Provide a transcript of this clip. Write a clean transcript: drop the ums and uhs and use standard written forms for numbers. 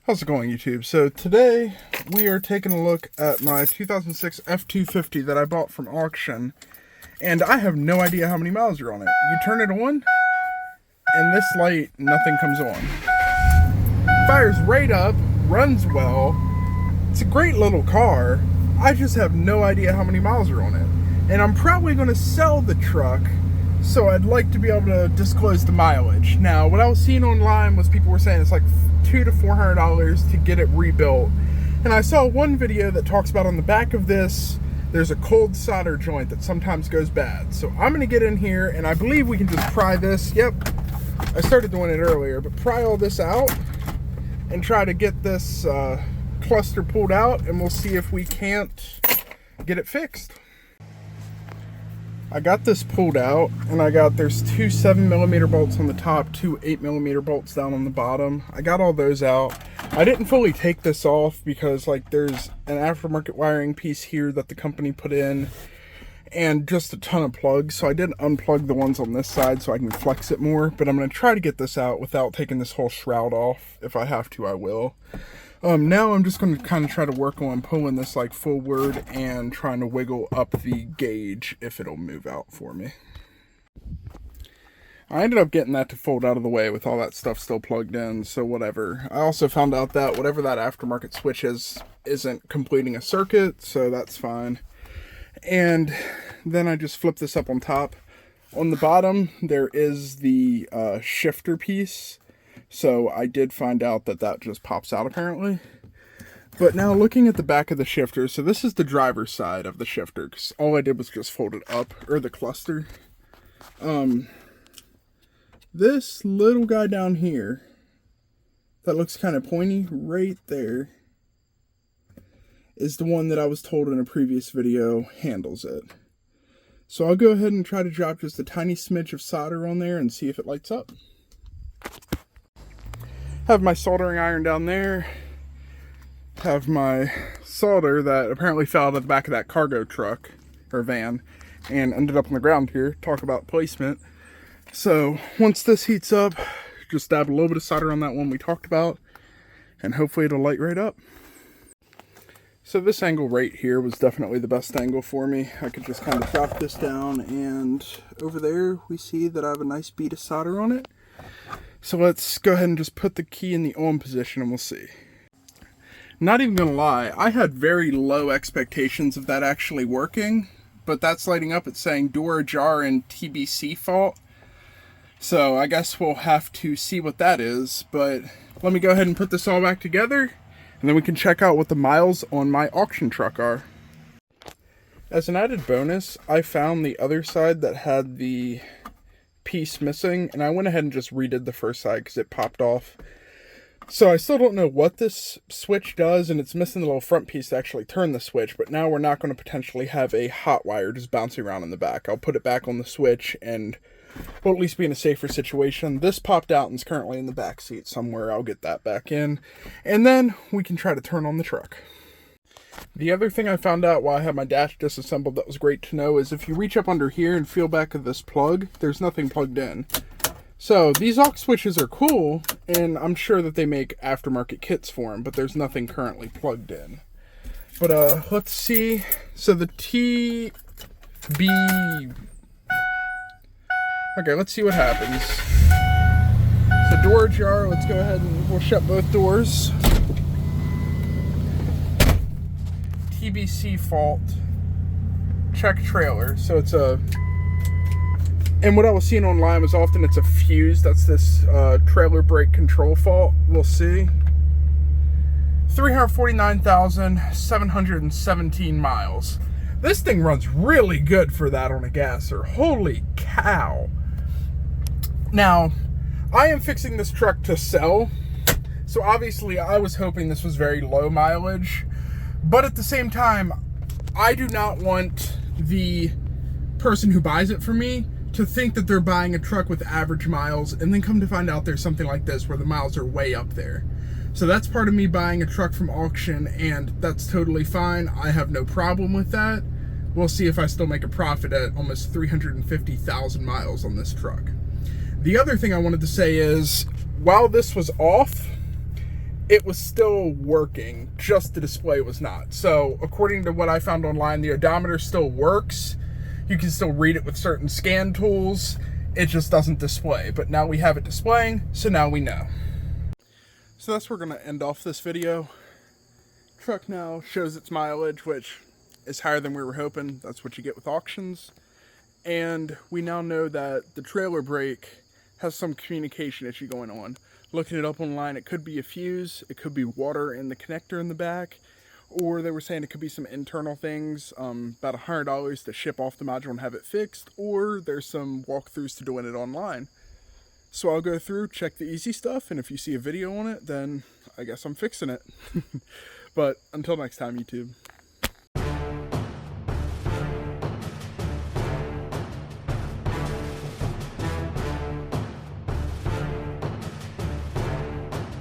How's it going, YouTube? So today we are taking a look at my 2006 F250 that I bought from auction, and I have no idea how many miles are on it. You turn it on, and this light, nothing comes on. Fires right up, runs well. It's a great little car. I just have no idea how many miles are on it. And I'm probably going to sell the truck, so I'd like to be able to disclose the mileage. Now, what I was seeing online was people were saying it's like $200 to $400 to get it rebuilt. And I saw one video that talks about on the back of this, there's a cold solder joint that sometimes goes bad. So I'm gonna get in here, and I believe we can just pry this. Yep, I started doing it earlier, but pry all this out and try to get this cluster pulled out, and we'll see if we can't get it fixed. I got this pulled out, and there's two 7mm bolts on the top, two 8mm bolts down on the bottom. I got all those out. I didn't fully take this off because there's an aftermarket wiring piece here that the company put in and just a ton of plugs. So I did unplug the ones on this side so I can flex it more, but I'm going to try to get this out without taking this whole shroud off. If I have to, I will. Now I'm just going to kind of try to work on pulling this forward and trying to wiggle up the gauge if it'll move out for me. I ended up getting that to fold out of the way with all that stuff still plugged in, so whatever. I also found out that whatever that aftermarket switch is isn't completing a circuit, so that's fine. And then I just flip this up on top. On the bottom, there is the shifter piece. So I did find out that that just pops out apparently. But now looking at the back of the shifter, so this is the driver's side of the shifter, because all I did was just fold it up, or the cluster. This little guy down here, that looks kind of pointy right there, is the one that I was told in a previous video handles it. So I'll go ahead and try to drop just a tiny smidge of solder on there and see if it lights up. Have my soldering iron down there. Have my solder that apparently fell out of the back of that cargo truck or van and ended up on the ground here. Talk about placement. So once this heats up, just dab a little bit of solder on that one we talked about, and hopefully it'll light right up. So this angle right here was definitely the best angle for me. I could just kind of drop this down, and over there we see that I have a nice bead of solder on it. So let's go ahead and just put the key in the on position and we'll see. Not even gonna lie, I had very low expectations of that actually working, but that's lighting up. It's saying door ajar and TBC fault. So I guess we'll have to see what that is, but let me go ahead and put this all back together, and then we can check out what the miles on my auction truck are. As an added bonus, I found the other side that had the piece missing, and I went ahead and just redid the first side because it popped off. So I still don't know what this switch does, and it's missing the little front piece to actually turn the switch, but now we're not going to potentially have a hot wire just bouncing around in the back. I'll put it back on the switch and we'll at least be in a safer situation. This popped out and is currently in the back seat somewhere. I'll get that back in, and then we can try to turn on the truck. The other thing I found out while I had my dash disassembled that was great to know is if you reach up under here and feel back of this plug, there's nothing plugged in. So these aux switches are cool, and I'm sure that they make aftermarket kits for them, but there's nothing currently plugged in. But let's see. So the Okay, let's see what happens. So door ajar, let's go ahead and we'll shut both doors. TBC fault, check trailer. So it's and what I was seeing online was often it's a fuse. That's this trailer brake control fault. We'll see. 349,717 miles. This thing runs really good for that on a gasser. Holy cow. Now, I am fixing this truck to sell. So obviously I was hoping this was very low mileage. But at the same time, I do not want the person who buys it for me to think that they're buying a truck with average miles and then come to find out there's something like this where the miles are way up there. So that's part of me buying a truck from auction, and that's totally fine. I have no problem with that. We'll see if I still make a profit at almost 350,000 miles on this truck. The other thing I wanted to say is, while this was off, it was still working, just the display was not. So according to what I found online, the odometer still works. You can still read it with certain scan tools. It just doesn't display. But now we have it displaying, so now we know. So that's where we're going to end off this video. Truck now shows its mileage, which is higher than we were hoping. That's what you get with auctions. And we now know that the trailer brake has some communication issue going on. Looking it up online, it could be a fuse, it could be water in the connector in the back, or they were saying it could be some internal things, about $100 to ship off the module and have it fixed, or there's some walkthroughs to doing it online. So I'll go through, check the easy stuff, and if you see a video on it, then I guess I'm fixing it. But until next time, YouTube.